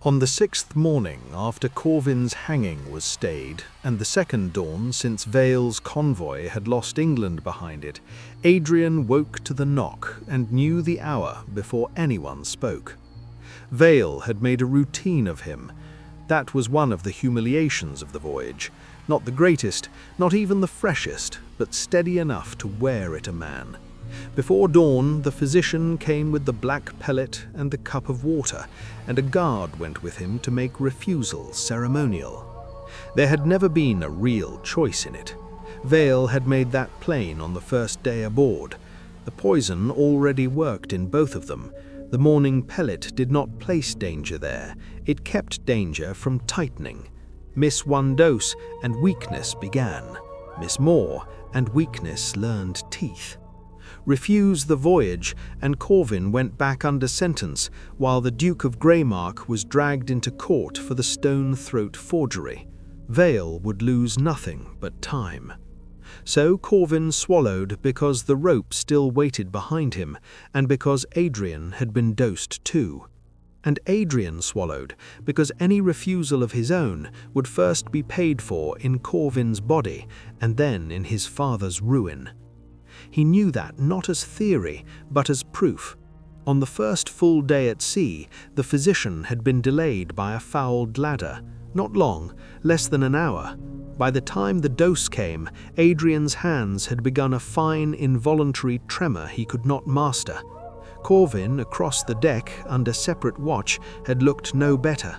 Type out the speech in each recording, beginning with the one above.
On the 6th morning after Corvin's hanging was stayed, and the second dawn since Vale's convoy had lost England behind it, Adrian woke to the knock and knew the hour before anyone spoke. Vale had made a routine of him. That was one of the humiliations of the voyage. Not the greatest, not even the freshest, but steady enough to wear it a man. Before dawn, the physician came with the black pellet and the cup of water, and a guard went with him to make refusal ceremonial. There had never been a real choice in it. Vale had made that plain on the first day aboard. The poison already worked in both of them. The morning pellet did not place danger there. It kept danger from tightening. Miss one dose, and weakness began. Miss more, and weakness learned teeth. Refuse the voyage, and Corvin went back under sentence, while the Duke of Greymark was dragged into court for the stone throat forgery. Vale would lose nothing but time. So Corvin swallowed because the rope still waited behind him, and because Adrian had been dosed too. And Adrian swallowed because any refusal of his own would first be paid for in Corvin's body, and then in his father's ruin. He knew that not as theory, but as proof. On the first full day at sea, the physician had been delayed by a fouled ladder. Not long, less than an hour. By the time the dose came, Adrian's hands had begun a fine, involuntary tremor he could not master. Corvin, across the deck, under separate watch, had looked no better.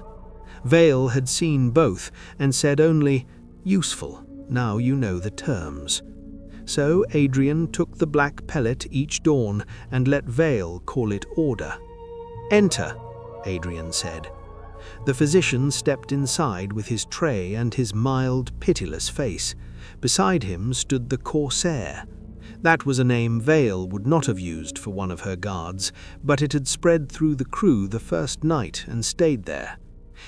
Vale had seen both, and said only, "Useful, now you know the terms." So Adrian took the black pellet each dawn and let Vale call it order. "Enter," Adrian said. The physician stepped inside with his tray and his mild, pitiless face. Beside him stood the Corsair. That was a name Vale would not have used for one of her guards, but it had spread through the crew the first night and stayed there.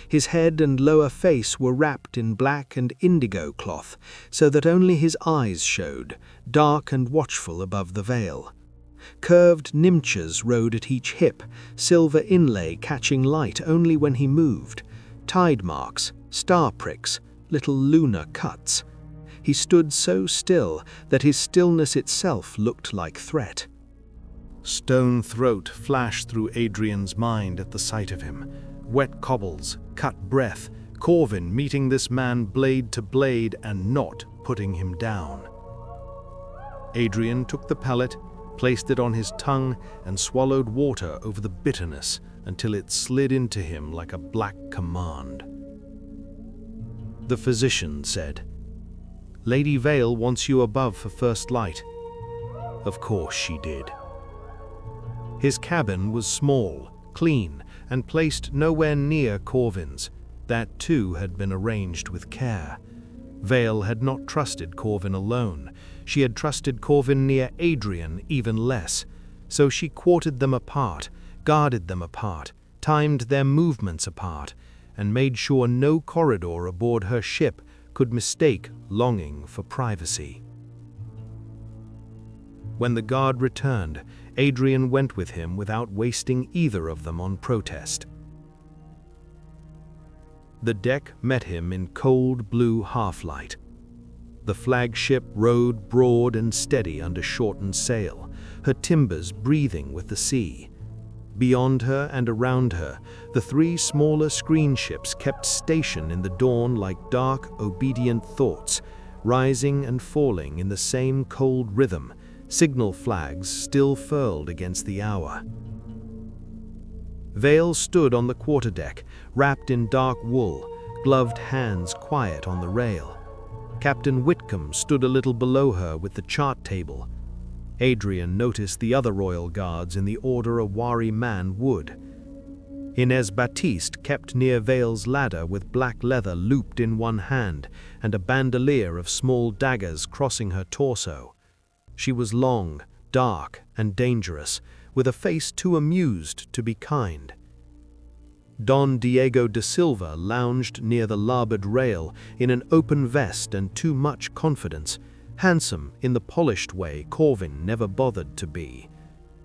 His head and lower face were wrapped in black and indigo cloth, so that only his eyes showed, dark and watchful above the veil. Curved nimches rode at each hip, silver inlay catching light only when he moved, tide marks, star pricks, little lunar cuts. He stood so still that his stillness itself looked like threat. Stone throat flashed through Adrian's mind at the sight of him. Wet cobbles, cut breath, Corvin meeting this man blade to blade and not putting him down. Adrian took the pellet, placed it on his tongue, and swallowed water over the bitterness until it slid into him like a black command. The physician said, "Lady Vale wants you above for first light." Of course she did. His cabin was small, clean, and placed nowhere near Corvin's. That too had been arranged with care. Vale had not trusted Corvin alone. She had trusted Corvin near Adrian even less. So she quartered them apart, guarded them apart, timed their movements apart, and made sure no corridor aboard her ship could mistake longing for privacy. When the guard returned, Adrian went with him without wasting either of them on protest. The deck met him in cold blue half-light. The flagship rode broad and steady under shortened sail, her timbers breathing with the sea. Beyond her and around her, the three smaller screen ships kept station in the dawn like dark, obedient thoughts, rising and falling in the same cold rhythm, signal flags still furled against the hour. Vale stood on the quarterdeck, wrapped in dark wool, gloved hands quiet on the rail. Captain Whitcomb stood a little below her with the chart table. Adrian noticed the other royal guards in the order a wary man would. Inez Baptiste kept near Vale's ladder with black leather looped in one hand and a bandolier of small daggers crossing her torso. She was long, dark, and dangerous, with a face too amused to be kind. Don Diego de Silva lounged near the larboard rail in an open vest and too much confidence, handsome in the polished way Corvin never bothered to be.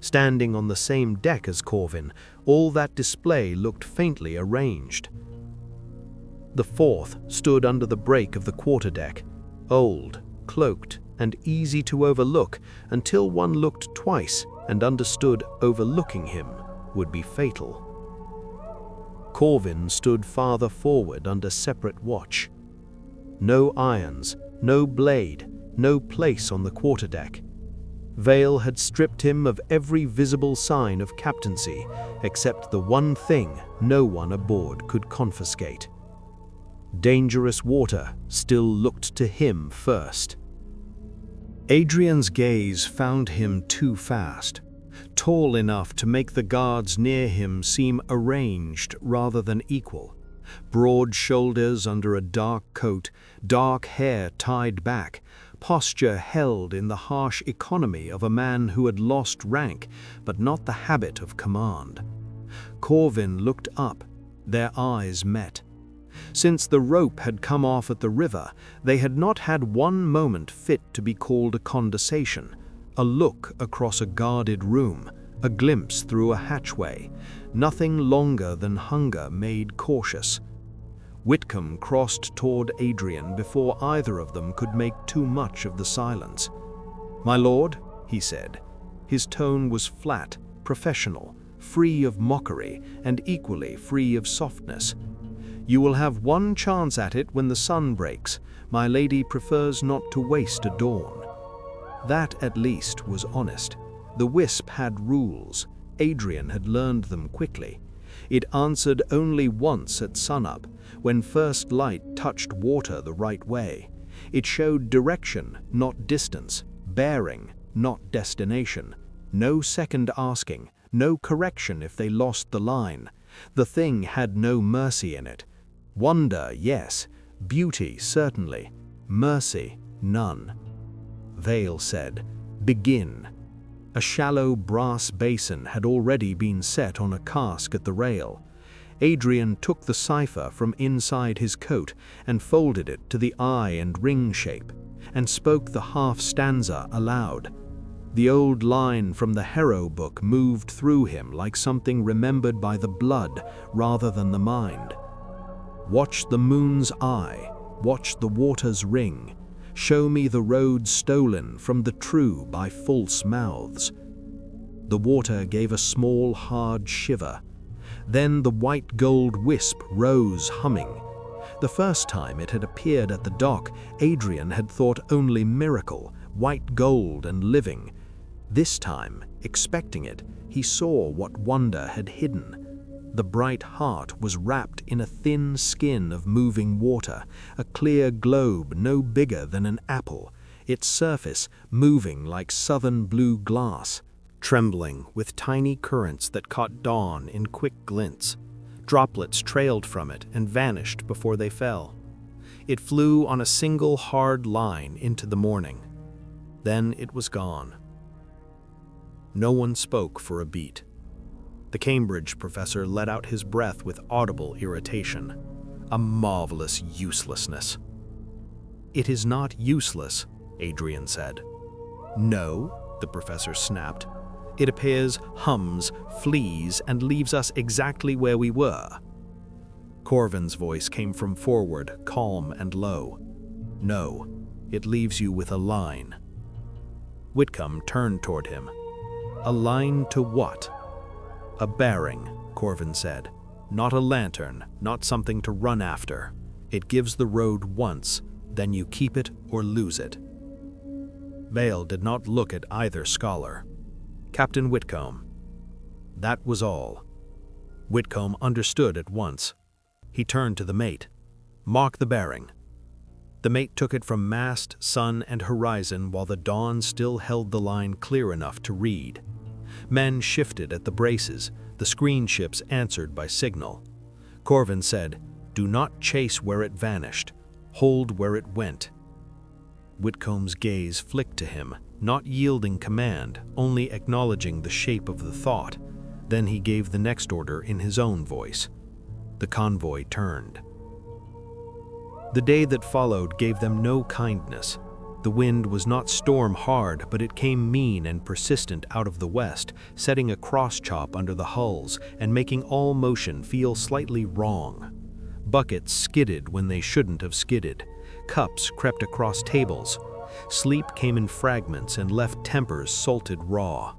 Standing on the same deck as Corvin, all that display looked faintly arranged. The fourth stood under the break of the quarterdeck, old, cloaked, and easy to overlook until one looked twice and understood overlooking him would be fatal. Corvin stood farther forward under separate watch. No irons, no blade, no place on the quarterdeck. Vale had stripped him of every visible sign of captaincy, except the one thing no one aboard could confiscate. Dangerous water still looked to him first. Adrian's gaze found him too fast, tall enough to make the guards near him seem arranged rather than equal. Broad shoulders under a dark coat, dark hair tied back, posture held in the harsh economy of a man who had lost rank but not the habit of command. Corvin looked up. Their eyes met. Since the rope had come off at the river, they had not had one moment fit to be called a conversation, a look across a guarded room, a glimpse through a hatchway, nothing longer than hunger made cautious. Whitcomb crossed toward Adrian before either of them could make too much of the silence. "My lord," he said. His tone was flat, professional, free of mockery, and equally free of softness. "You will have one chance at it when the sun breaks. My lady prefers not to waste a dawn." That, at least, was honest. The Wisp had rules. Adrian had learned them quickly. It answered only once at sunup, when first light touched water the right way. It showed direction, not distance, bearing, not destination. No second asking, no correction if they lost the line. The thing had no mercy in it. Wonder, yes. Beauty, certainly. Mercy, none. Vale said, "Begin." A shallow brass basin had already been set on a cask at the rail. Adrian took the cipher from inside his coat and folded it to the eye and ring shape, and spoke the half-stanza aloud. The old line from the Harrow book moved through him like something remembered by the blood rather than the mind. "Watch the moon's eye, watch the water's ring. Show me the road stolen from the true by false mouths." The water gave a small, hard shiver. Then the white gold wisp rose humming. The first time it had appeared at the dock, Adrian had thought only miracle, white gold and living. This time, expecting it, he saw what wonder had hidden. The bright heart was wrapped in a thin skin of moving water, a clear globe no bigger than an apple, its surface moving like southern blue glass, trembling with tiny currents that caught dawn in quick glints. Droplets trailed from it and vanished before they fell. It flew on a single hard line into the morning. Then it was gone. No one spoke for a beat. The Cambridge professor let out his breath with audible irritation. A marvelous uselessness. "It is not useless," Adrian said. "No," the professor snapped. "It appears, hums, flees, and leaves us exactly where we were." Corvin's voice came from forward, calm and low. "No, it leaves you with a line." Whitcomb turned toward him. "A line to what?" "A bearing," Corvin said. "Not a lantern, not something to run after. It gives the road once, then you keep it or lose it." Vale did not look at either scholar. "Captain Whitcomb." That was all. Whitcomb understood at once. He turned to the mate. "Mark the bearing." The mate took it from mast, sun, and horizon while the dawn still held the line clear enough to read. Men shifted at the braces, the screen ships answered by signal. Corvin said, "Do not chase where it vanished. Hold where it went." Whitcomb's gaze flicked to him, not yielding command, only acknowledging the shape of the thought. Then he gave the next order in his own voice. The convoy turned. The day that followed gave them no kindness. The wind was not storm-hard, but it came mean and persistent out of the west, setting a cross-chop under the hulls and making all motion feel slightly wrong. Buckets skidded when they shouldn't have skidded. Cups crept across tables. Sleep came in fragments and left tempers salted raw.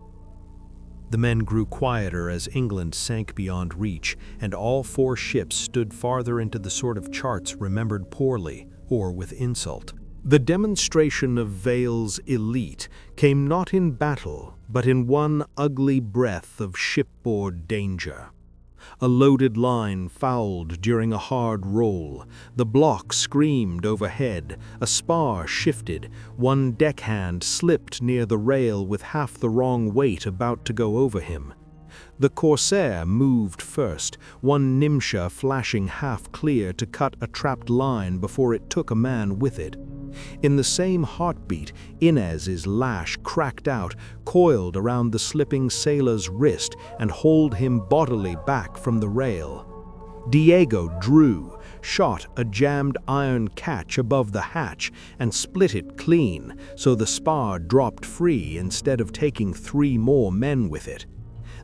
The men grew quieter as England sank beyond reach, and all 4 ships stood farther into the sort of charts remembered poorly or with insult. The demonstration of Vale's elite came not in battle, but in one ugly breath of shipboard danger. A loaded line fouled during a hard roll. The block screamed overhead. A spar shifted. One deckhand slipped near the rail with half the wrong weight about to go over him. The corsair moved first, one nimsha flashing half clear to cut a trapped line before it took a man with it. In the same heartbeat, Inez's lash cracked out, coiled around the slipping sailor's wrist and hauled him bodily back from the rail. Diego drew, shot a jammed iron catch above the hatch and split it clean, so the spar dropped free instead of taking 3 more men with it.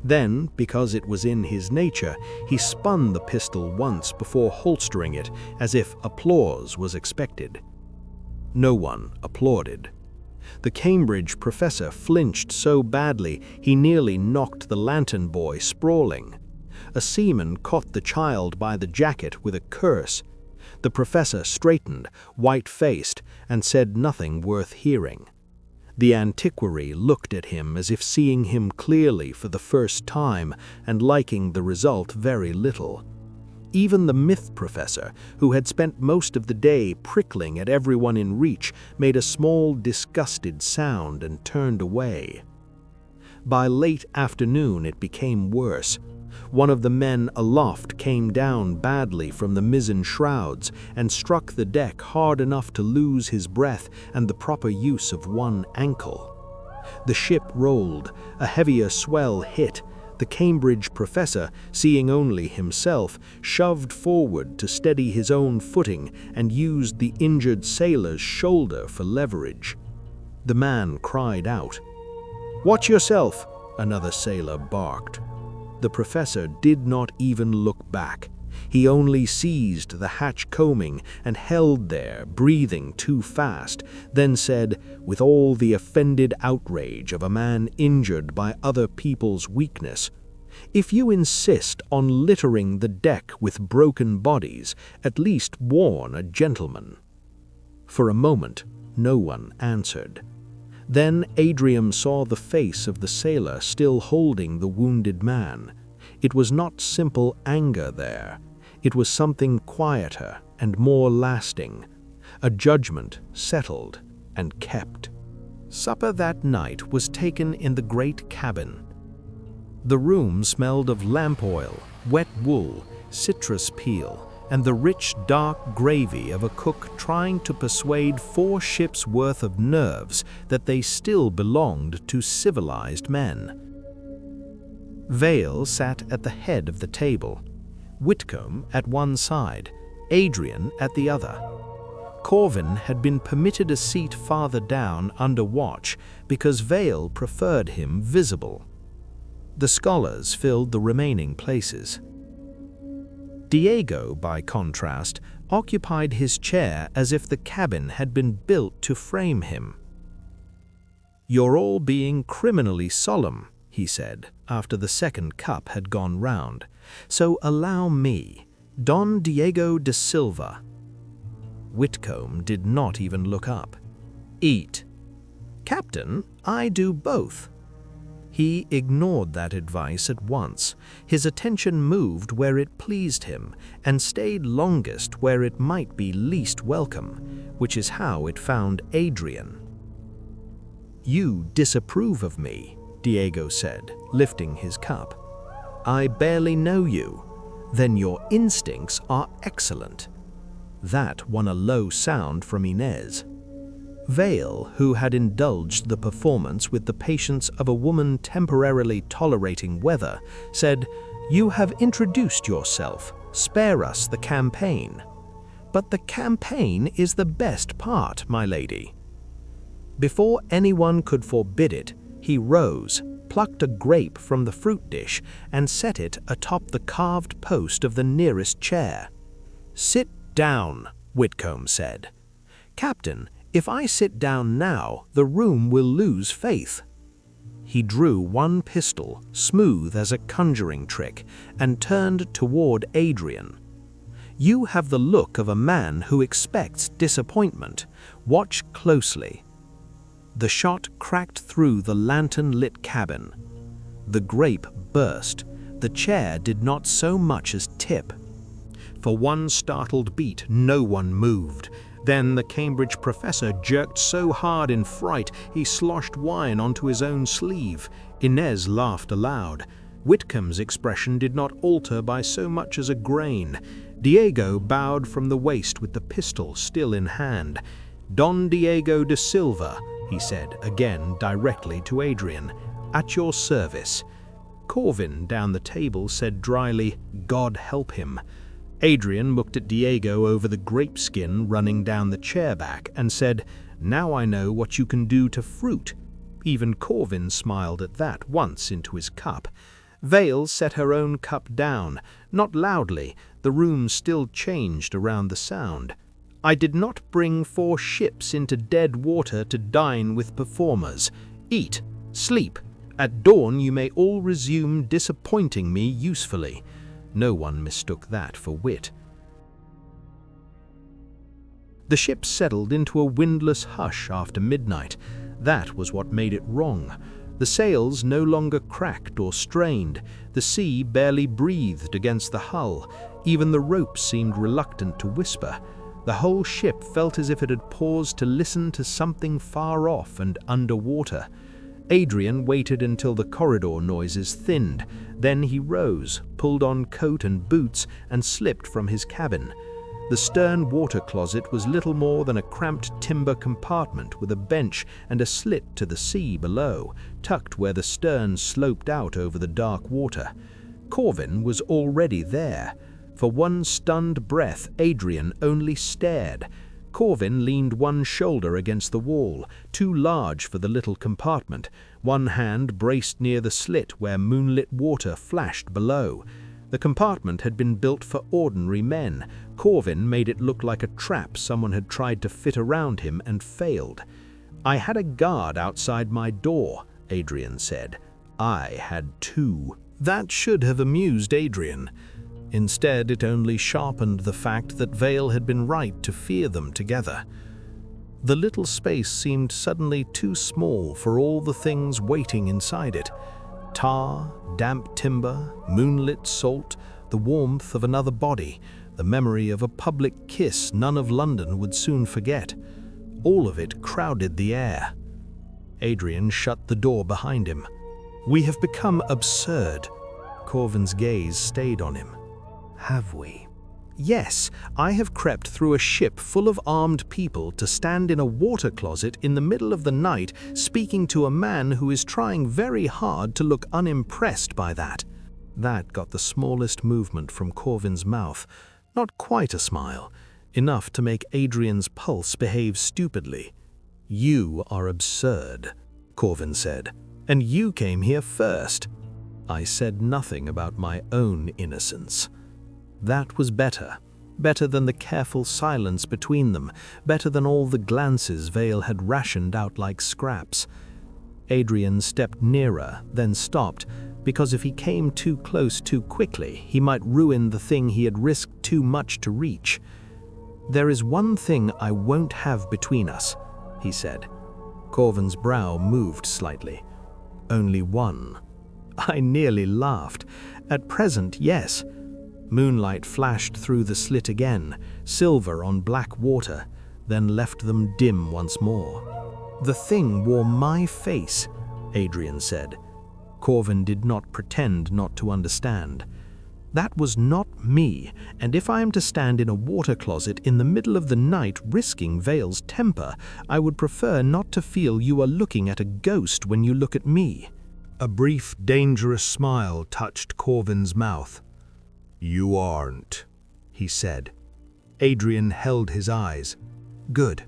Then, because it was in his nature, he spun the pistol once before holstering it, as if applause was expected. No one applauded. The Cambridge professor flinched so badly he nearly knocked the lantern boy sprawling. A seaman caught the child by the jacket with a curse. The professor straightened, white-faced, and said nothing worth hearing. The antiquary looked at him as if seeing him clearly for the first time and liking the result very little. Even the myth professor, who had spent most of the day prickling at everyone in reach, made a small, disgusted sound and turned away. By late afternoon it became worse. One of the men aloft came down badly from the mizzen shrouds and struck the deck hard enough to lose his breath and the proper use of one ankle. The ship rolled, a heavier swell hit. The Cambridge professor, seeing only himself, shoved forward to steady his own footing and used the injured sailor's shoulder for leverage. The man cried out. "Watch yourself!" another sailor barked. The professor did not even look back. He only seized the hatch combing and held there, breathing too fast, then said, with all the offended outrage of a man injured by other people's weakness, "If you insist on littering the deck with broken bodies, at least warn a gentleman." For a moment, no one answered. Then Adrian saw the face of the sailor still holding the wounded man. It was not simple anger there. It was something quieter and more lasting, a judgment settled and kept. Supper that night was taken in the great cabin. The room smelled of lamp oil, wet wool, citrus peel, and the rich, dark gravy of a cook trying to persuade 4 ships' worth of nerves that they still belonged to civilized men. Vale sat at the head of the table, Whitcomb at one side, Adrian at the other. Corvin had been permitted a seat farther down under watch because Vale preferred him visible. The scholars filled the remaining places. Diego, by contrast, occupied his chair as if the cabin had been built to frame him. "You're all being criminally solemn," he said, after the second cup had gone round. "So allow me, Don Diego de Silva." Whitcomb did not even look up. "Eat." "Captain, I do both." He ignored that advice at once. His attention moved where it pleased him, and stayed longest where it might be least welcome, which is how it found Adrian. "You disapprove of me," Diego said, lifting his cup. "I barely know you. Then your instincts are excellent." That won a low sound from Inez. Vale, who had indulged the performance with the patience of a woman temporarily tolerating weather, said, "You have introduced yourself. Spare us the campaign." "But the campaign is the best part, my lady." Before anyone could forbid it, he rose, plucked a grape from the fruit dish, and set it atop the carved post of the nearest chair. "Sit down," Whitcomb said. "Captain, if I sit down now, the room will lose faith." He drew one pistol, smooth as a conjuring trick, and turned toward Adrian. "You have the look of a man who expects disappointment. Watch closely." The shot cracked through the lantern-lit cabin. The grape burst. The chair did not so much as tip. For one startled beat, no one moved. Then the Cambridge professor jerked so hard in fright he sloshed wine onto his own sleeve. Inez laughed aloud. Whitcomb's expression did not alter by so much as a grain. Diego bowed from the waist with the pistol still in hand. "Don Diego de Silva," he said, again directly to Adrian, "at your service." Corvin down the table said dryly, "God help him." Adrian looked at Diego over the grape skin running down the chair back and said, "Now I know what you can do to fruit." Even Corvin smiled at that once into his cup. Vale set her own cup down, not loudly. The room still changed around the sound. "I did not bring 4 ships into dead water to dine with performers. Eat, sleep. At dawn you may all resume disappointing me usefully." No one mistook that for wit. The ship settled into a windless hush after midnight. That was what made it wrong. The sails no longer cracked or strained. The sea barely breathed against the hull. Even the ropes seemed reluctant to whisper. The whole ship felt as if it had paused to listen to something far off and underwater. Adrian waited until the corridor noises thinned. Then he rose, pulled on coat and boots, and slipped from his cabin. The stern water closet was little more than a cramped timber compartment with a bench and a slit to the sea below, tucked where the stern sloped out over the dark water. Corvin was already there. For one stunned breath, Adrian only stared. Corvin leaned one shoulder against the wall, too large for the little compartment. One hand braced near the slit where moonlit water flashed below. The compartment had been built for ordinary men. Corvin made it look like a trap someone had tried to fit around him and failed. "I had a guard outside my door," Adrian said. "I had 2. That should have amused Adrian. Instead, it only sharpened the fact that Vale had been right to fear them together. The little space seemed suddenly too small for all the things waiting inside it. Tar, damp timber, moonlit salt, the warmth of another body, the memory of a public kiss none of London would soon forget. All of it crowded the air. Adrian shut the door behind him. "We have become absurd." Corvin's gaze stayed on him. "Have we?" "Yes, I have crept through a ship full of armed people to stand in a water closet in the middle of the night speaking to a man who is trying very hard to look unimpressed by that." That got the smallest movement from Corvin's mouth. Not quite a smile, enough to make Adrian's pulse behave stupidly. "You are absurd," Corvin said, "and you came here first." I said nothing about my own innocence. That was better. Better than the careful silence between them. Better than all the glances Vale had rationed out like scraps. Adrian stepped nearer, then stopped, because if he came too close too quickly, he might ruin the thing he had risked too much to reach. "There is one thing I won't have between us," he said. Corvin's brow moved slightly. "Only one." I nearly laughed. "At present, yes." Moonlight flashed through the slit again, silver on black water, then left them dim once more. "The thing wore my face," Adrian said. Corvin did not pretend not to understand. "That was not me, and if I am to stand in a water closet in the middle of the night risking Vale's temper, I would prefer not to feel you are looking at a ghost when you look at me." A brief, dangerous smile touched Corvin's mouth. "You aren't," he said. Adrian held his eyes. "Good."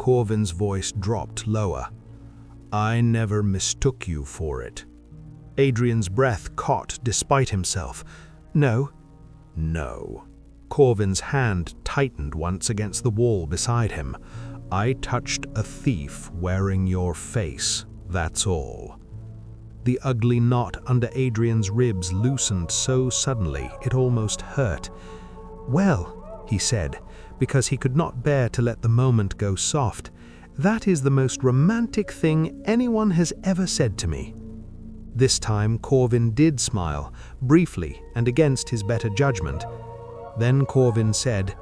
Corvin's voice dropped lower. "I never mistook you for it." Adrian's breath caught despite himself. "No." "No." Corvin's hand tightened once against the wall beside him. "I touched a thief wearing your face, that's all." The ugly knot under Adrian's ribs loosened so suddenly it almost hurt. "Well," he said, because he could not bear to let the moment go soft, "that is the most romantic thing anyone has ever said to me." This time Corvin did smile, briefly and against his better judgment. Then Corvin said,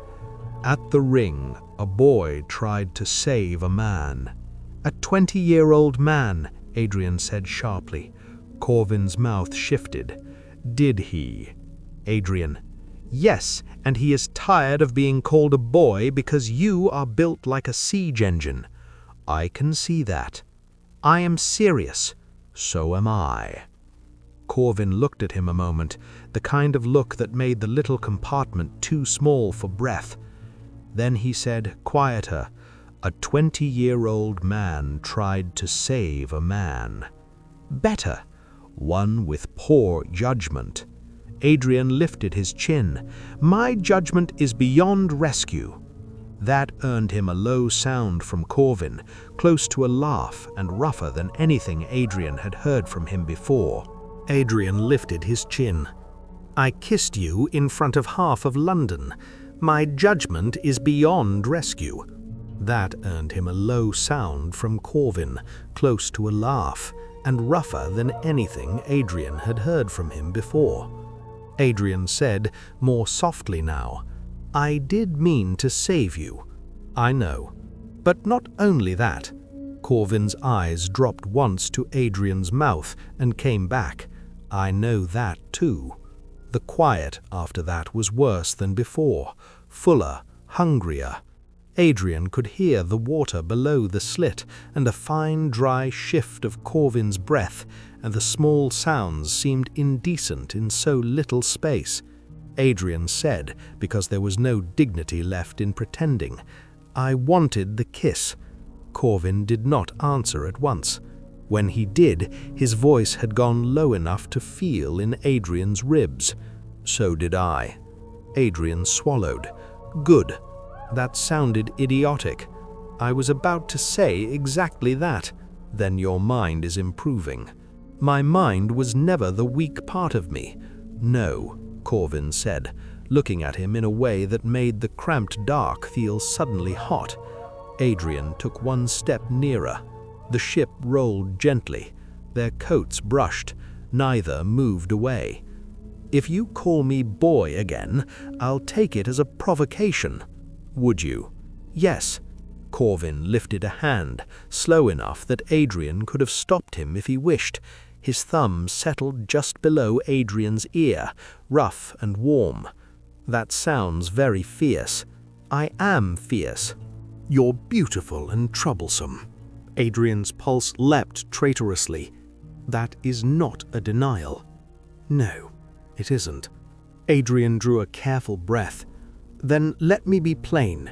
"At the ring, a boy tried to save a man." "A 20-year-old man," Adrian said sharply. Corvin's mouth shifted. "Did he?" Adrian: "Yes, and he is tired of being called a boy because you are built like a siege engine." "I can see that." "I am serious." "So am I." Corvin looked at him a moment, the kind of look that made the little compartment too small for breath. Then he said, quieter, "A 20-year-old man tried to save a man." "Better." "One with poor judgment." Adrian lifted his chin. "My judgment is beyond rescue." That earned him a low sound from Corvin, close to a laugh and rougher than anything Adrian had heard from him before. Adrian lifted his chin. "I kissed you in front of half of London. My judgment is beyond rescue." That earned him a low sound from Corvin, close to a laugh, and rougher than anything Adrian had heard from him before. Adrian said, more softly now, "I did mean to save you. I know. But not only that." Corvin's eyes dropped once to Adrian's mouth and came back. "I know that too." The quiet after that was worse than before, fuller, hungrier. Adrian could hear the water below the slit and a fine dry shift of Corvin's breath, and the small sounds seemed indecent in so little space. Adrian said, because there was no dignity left in pretending, "I wanted the kiss." Corvin did not answer at once. When he did, his voice had gone low enough to feel in Adrian's ribs. "So did I." Adrian swallowed. "Good. That sounded idiotic. I was about to say exactly that. Then your mind is improving." "My mind was never the weak part of me." "No," Corvin said, looking at him in a way that made the cramped dark feel suddenly hot. Adrian took one step nearer. The ship rolled gently. Their coats brushed. Neither moved away. "If you call me boy again, I'll take it as a provocation." "Would you?" "Yes." Corvin lifted a hand, slow enough that Adrian could have stopped him if he wished. His thumb settled just below Adrian's ear, rough and warm. "That sounds very fierce." "I am fierce." "You're beautiful and troublesome." Adrian's pulse leapt traitorously. "That is not a denial." "No, it isn't." Adrian drew a careful breath. "Then let me be plain.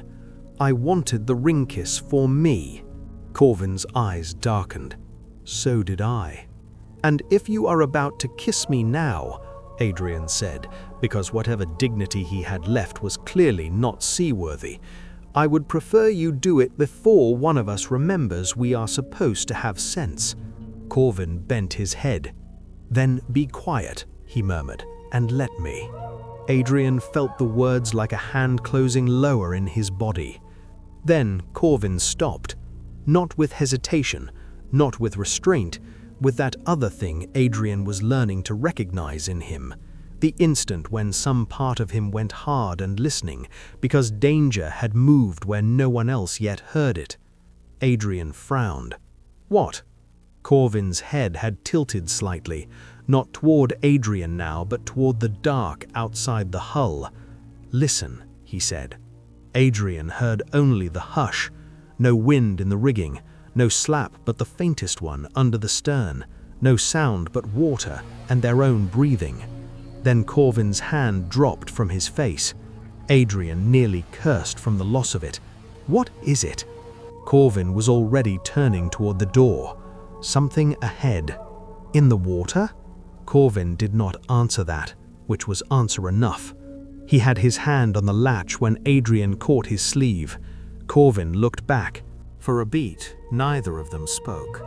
I wanted the ring kiss for me." Corvin's eyes darkened. "So did I." "And if you are about to kiss me now," Adrian said, because whatever dignity he had left was clearly not seaworthy, "I would prefer you do it before one of us remembers we are supposed to have sense." Corvin bent his head. "Then be quiet," he murmured, "and let me." Adrian felt the words like a hand closing lower in his body. Then Corvin stopped, not with hesitation, not with restraint, with that other thing Adrian was learning to recognize in him, the instant when some part of him went hard and listening, because danger had moved where no one else yet heard it. Adrian frowned. "What?" Corvin's head had tilted slightly, not toward Adrian now, but toward the dark outside the hull. "Listen," he said. Adrian heard only the hush, no wind in the rigging, no slap but the faintest one under the stern, no sound but water and their own breathing. Then Corvin's hand dropped from his face. Adrian nearly cursed from the loss of it. "What is it?" Corvin was already turning toward the door. Something ahead. In the water? Corvin did not answer that, which was answer enough. He had his hand on the latch when Adrian caught his sleeve. Corvin looked back. For a beat, neither of them spoke.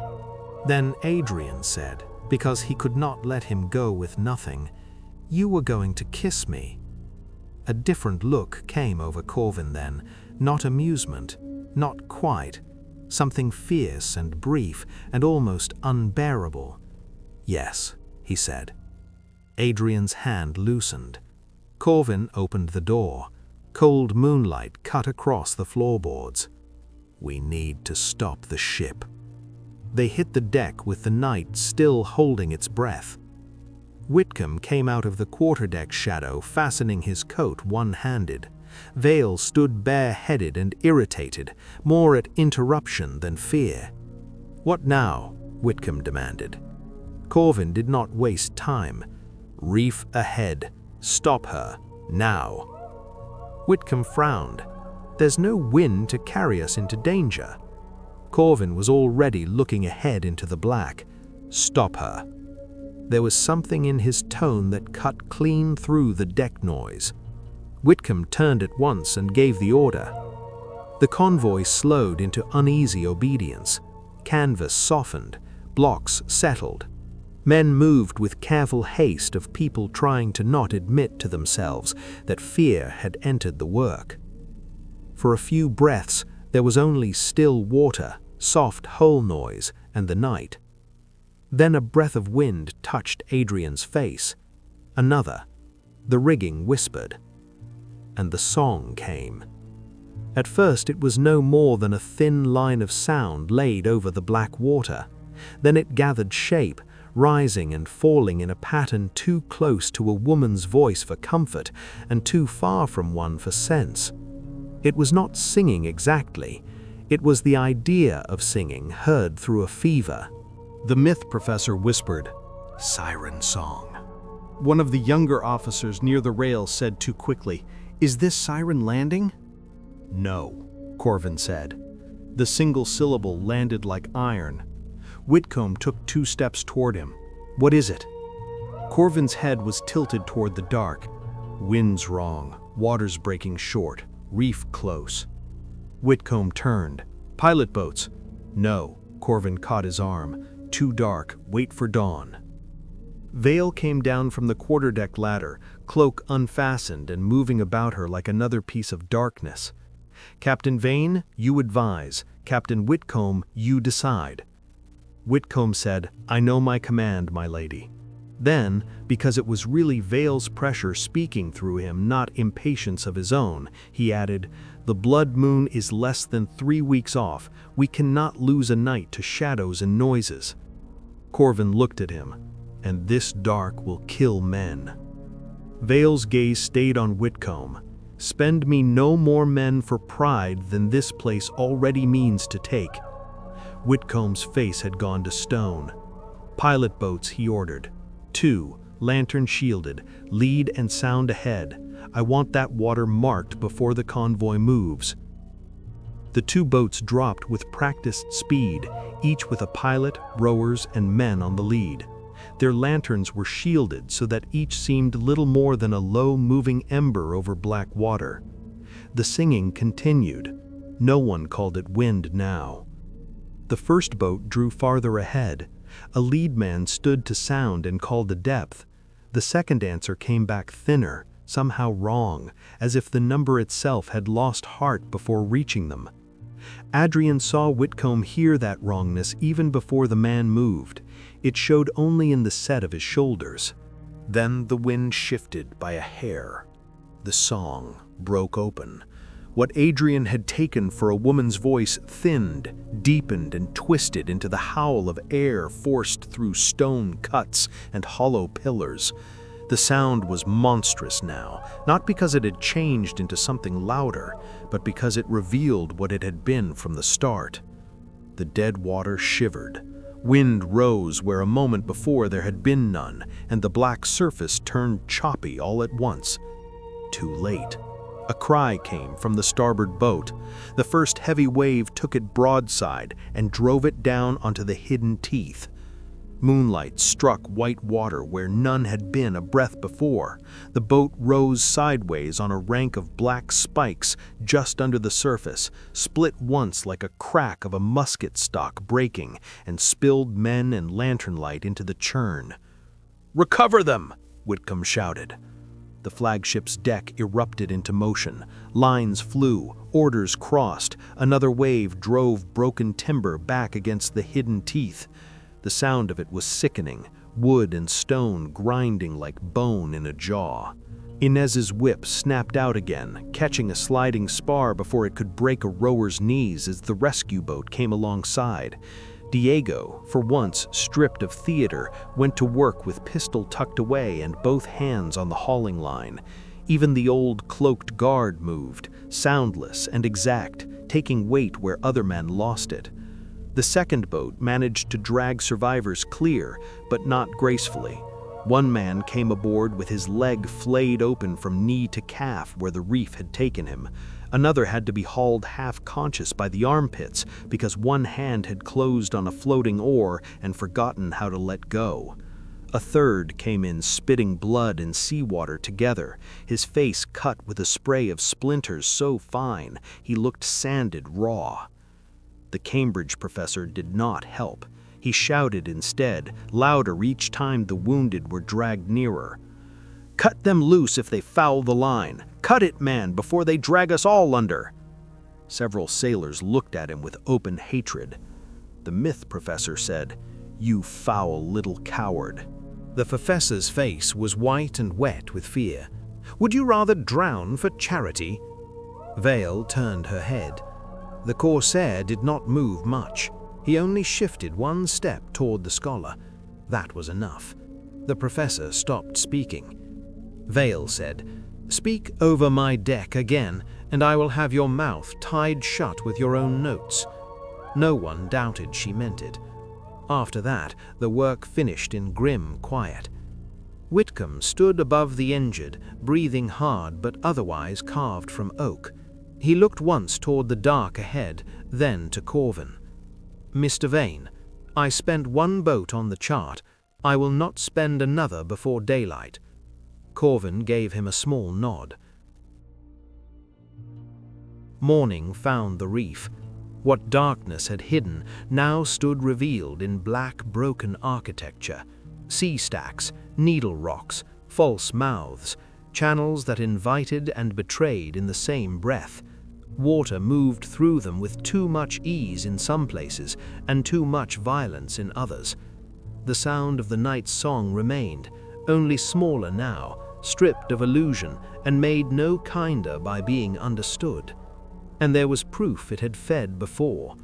Then Adrian said, because he could not let him go with nothing, "You were going to kiss me." A different look came over Corvin then, not amusement, not quite, something fierce and brief and almost unbearable. "Yes," he said. Adrian's hand loosened. Corvin opened the door. Cold moonlight cut across the floorboards. "We need to stop the ship." They hit the deck with the night still holding its breath. Whitcomb came out of the quarterdeck shadow, fastening his coat one-handed. Vale stood bareheaded and irritated, more at interruption than fear. "What now?" Whitcomb demanded. Corvin did not waste time. "Reef ahead. Stop her. Now." Whitcomb frowned. "There's no wind to carry us into danger." Corvin was already looking ahead into the black. "Stop her." There was something in his tone that cut clean through the deck noise. Whitcomb turned at once and gave the order. The convoy slowed into uneasy obedience. Canvas softened, blocks settled. Men moved with careful haste of people trying to not admit to themselves that fear had entered the work. For a few breaths, there was only still water, soft hull noise, and the night. Then a breath of wind touched Adrian's face. Another. The rigging whispered. And the song came. At first it was no more than a thin line of sound laid over the black water. Then it gathered shape, rising and falling in a pattern too close to a woman's voice for comfort and too far from one for sense. It was not singing exactly. It was the idea of singing heard through a fever. The myth professor whispered, "Siren Song." One of the younger officers near the rail said too quickly, "Is this Siren Landing?" "No," Corvin said. The single syllable landed like iron. Whitcomb took 2 steps toward him. "What is it?" Corvin's head was tilted toward the dark. "Wind's wrong, water's breaking short, reef close." Whitcomb turned. "Pilot boats." "No," Corvin caught his arm. "Too dark, wait for dawn." Vale came down from the quarterdeck ladder, cloak unfastened and moving about her like another piece of darkness. "Captain Vane, you advise. Captain Whitcomb, you decide." Whitcomb said, "I know my command, my lady." Then, because it was really Vale's pressure speaking through him, not impatience of his own, he added, "The blood moon is less than 3 weeks off. We cannot lose a night to shadows and noises." Corvin looked at him. "And this dark will kill men." Vale's gaze stayed on Whitcomb. "Spend me no more men for pride than this place already means to take." Whitcomb's face had gone to stone. "Pilot boats," he ordered. 2, lantern shielded, lead and sound ahead. I want that water marked before the convoy moves." The 2 boats dropped with practiced speed, each with a pilot, rowers, and men on the lead. Their lanterns were shielded so that each seemed little more than a low moving ember over black water. The singing continued. No one called it wind now. The first boat drew farther ahead. A lead man stood to sound and called a depth. The second answer came back thinner, somehow wrong, as if the number itself had lost heart before reaching them. Adrian saw Whitcomb hear that wrongness even before the man moved. It showed only in the set of his shoulders. Then the wind shifted by a hair. The song broke open. What Adrian had taken for a woman's voice thinned, deepened, and twisted into the howl of air forced through stone cuts and hollow pillars. The sound was monstrous now, not because it had changed into something louder, but because it revealed what it had been from the start. The dead water shivered. Wind rose where a moment before there had been none, and the black surface turned choppy all at once. Too late. A cry came from the starboard boat. The first heavy wave took it broadside and drove it down onto the hidden teeth. Moonlight struck white water where none had been a breath before. The boat rose sideways on a rank of black spikes just under the surface, split once like a crack of a musket stock breaking, and spilled men and lantern light into the churn. "Recover them!" Whitcomb shouted. The flagship's deck erupted into motion. Lines flew, orders crossed. Another wave drove broken timber back against the hidden teeth. The sound of it was sickening, wood and stone grinding like bone in a jaw. Inez's whip snapped out again, catching a sliding spar before it could break a rower's knees as the rescue boat came alongside. Diego, for once stripped of theater, went to work with pistol tucked away and both hands on the hauling line. Even the old cloaked guard moved, soundless and exact, taking weight where other men lost it. The second boat managed to drag survivors clear, but not gracefully. One man came aboard with his leg flayed open from knee to calf where the reef had taken him. Another had to be hauled half-conscious by the armpits because one hand had closed on a floating oar and forgotten how to let go. A third came in spitting blood and seawater together, his face cut with a spray of splinters so fine he looked sanded raw. The Cambridge professor did not help. He shouted instead, louder each time the wounded were dragged nearer. "Cut them loose if they foul the line! Cut it, man, before they drag us all under!" Several sailors looked at him with open hatred. The myth professor said, "You foul little coward." The professor's face was white and wet with fear. "Would you rather drown for charity?" Vale turned her head. The corsair did not move much. He only shifted one step toward the scholar. That was enough. The professor stopped speaking. Vale said, "Speak over my deck again, and I will have your mouth tied shut with your own notes." No one doubted she meant it. After that, the work finished in grim quiet. Whitcomb stood above the injured, breathing hard but otherwise carved from oak. He looked once toward the dark ahead, then to Corvin. "Mr. Vane, I spent one boat on the chart. I will not spend another before daylight." Corvin gave him a small nod. Morning found the reef. What darkness had hidden now stood revealed in black broken architecture. Sea stacks, needle rocks, false mouths, channels that invited and betrayed in the same breath. Water moved through them with too much ease in some places and too much violence in others. The sound of the night's song remained, only smaller now, stripped of illusion and made no kinder by being understood. And there was proof it had fed before.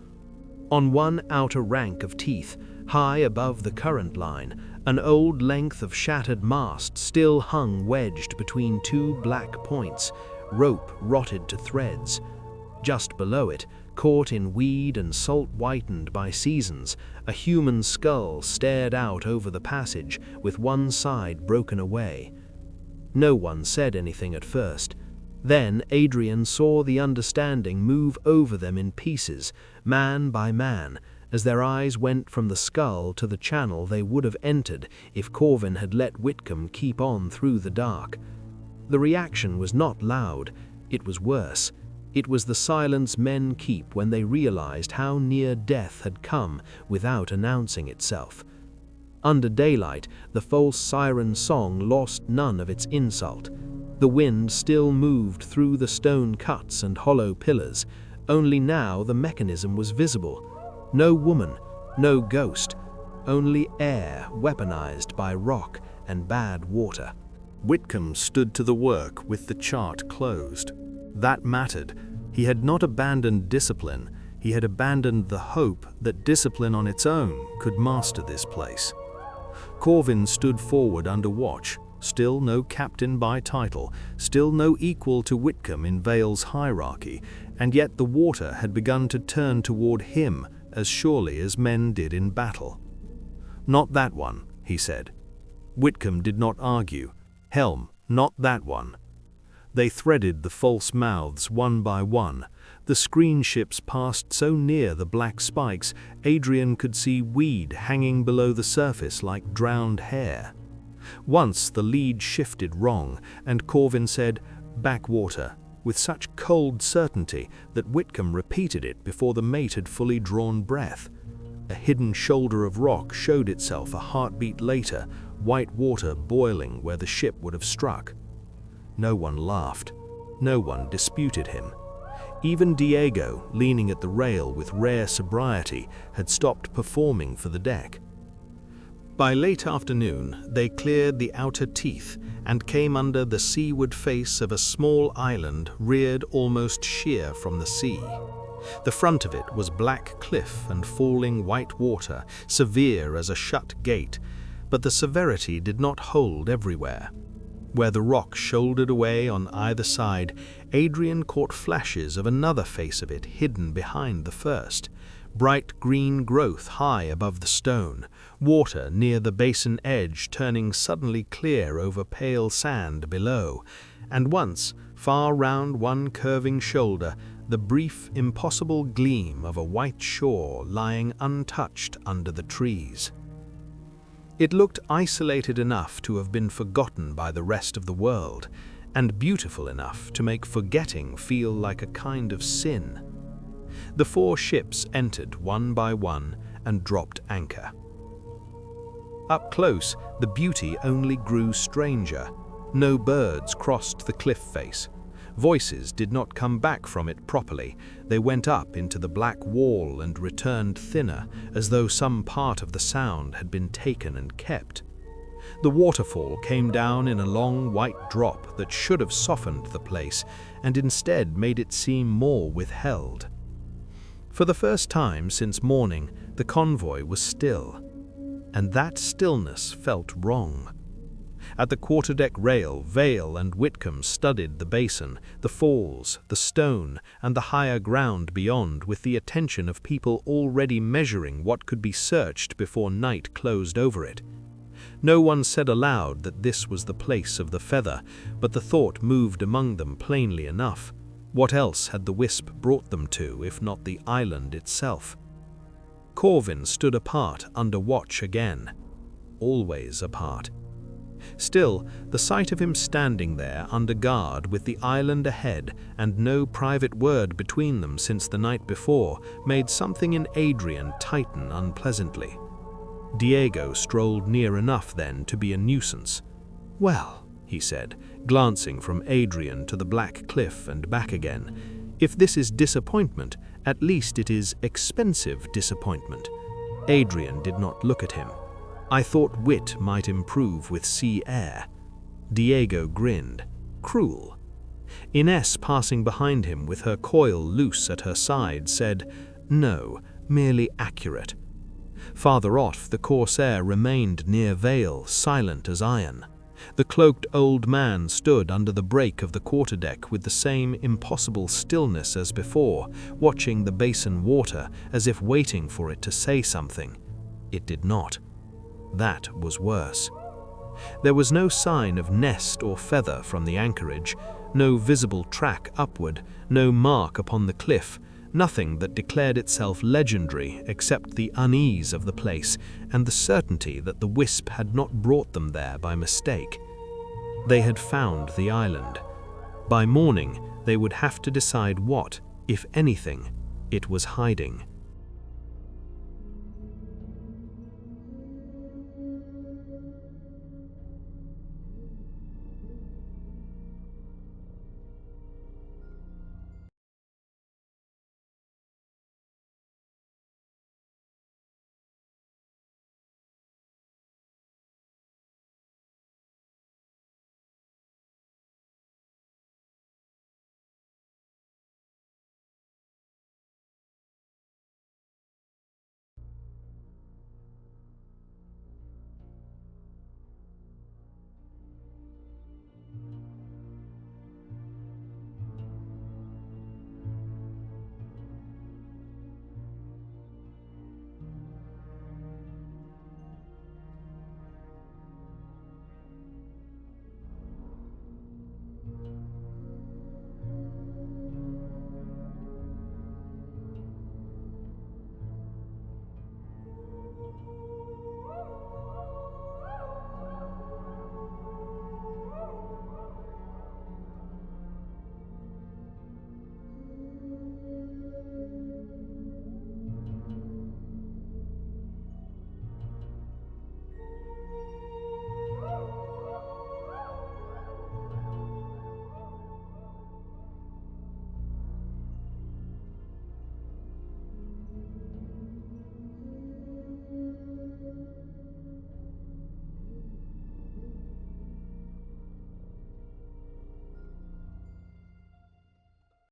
On one outer rank of teeth, high above the current line, an old length of shattered mast still hung wedged between two black points, rope rotted to threads. Just below it, caught in weed and salt whitened by seasons, a human skull stared out over the passage with one side broken away. No one said anything at first. Then Adrian saw the understanding move over them in pieces, man by man, as their eyes went from the skull to the channel they would have entered if Corvin had let Whitcomb keep on through the dark. The reaction was not loud, it was worse. It was the silence men keep when they realized how near death had come without announcing itself. Under daylight, the false Siren Song lost none of its insult. The wind still moved through the stone cuts and hollow pillars, only now the mechanism was visible. No woman, no ghost, only air weaponized by rock and bad water. Whitcomb stood to the work with the chart closed. That mattered. He had not abandoned discipline. He had abandoned the hope that discipline on its own could master this place. Corvin stood forward under watch, still no captain by title, still no equal to Whitcomb in Vale's hierarchy, and yet the water had begun to turn toward him as surely as men did in battle. "Not that one," he said. Whitcomb did not argue. "Helm, not that one." They threaded the false mouths one by one. The screen ships passed so near the black spikes, Adrian could see weed hanging below the surface like drowned hair. Once the lead shifted wrong, and Corvin said, "Backwater," with such cold certainty that Whitcomb repeated it before the mate had fully drawn breath. A hidden shoulder of rock showed itself a heartbeat later, white water boiling where the ship would have struck. No one laughed. No one disputed him. Even Diego, leaning at the rail with rare sobriety, had stopped performing for the deck. By late afternoon, they cleared the outer teeth and came under the seaward face of a small island reared almost sheer from the sea. The front of it was black cliff and falling white water, severe as a shut gate, but the severity did not hold everywhere. Where the rock shouldered away on either side, Adrian caught flashes of another face of it hidden behind the first. Bright green growth high above the stone, water near the basin edge turning suddenly clear over pale sand below, and once, far round one curving shoulder, the brief, impossible gleam of a white shore lying untouched under the trees. It looked isolated enough to have been forgotten by the rest of the world, and beautiful enough to make forgetting feel like a kind of sin. The 4 ships entered one by one and dropped anchor. Up close, the beauty only grew stranger. No birds crossed the cliff face. Voices did not come back from it properly. They went up into the black wall and returned thinner, as though some part of the sound had been taken and kept. The waterfall came down in a long white drop that should have softened the place, and instead made it seem more withheld. For the first time since morning, the convoy was still, and that stillness felt wrong. At the quarterdeck rail, Vale and Whitcomb studied the basin, the falls, the stone, and the higher ground beyond with the attention of people already measuring what could be searched before night closed over it. No one said aloud that this was the place of the feather, but the thought moved among them plainly enough. What else had the Wisp brought them to, if not the island itself? Corvin stood apart under watch again. Always apart. Still, the sight of him standing there under guard with the island ahead and no private word between them since the night before made something in Adrian tighten unpleasantly. Diego strolled near enough then to be a nuisance. "Well," he said, glancing from Adrian to the black cliff and back again, "if this is disappointment, at least it is expensive disappointment." Adrian did not look at him. "I thought wit might improve with sea air." Diego grinned. Cruel. Ines, passing behind him with her coil loose at her side, said, "No, merely accurate." Farther off, the corsair remained near Vale, silent as iron. The cloaked old man stood under the break of the quarterdeck with the same impossible stillness as before, watching the basin water as if waiting for it to say something. It did not. That was worse. There was no sign of nest or feather from the anchorage, no visible track upward, no mark upon the cliff, nothing that declared itself legendary except the unease of the place and the certainty that the Wisp had not brought them there by mistake. They had found the island. By morning, they would have to decide what, if anything, it was hiding.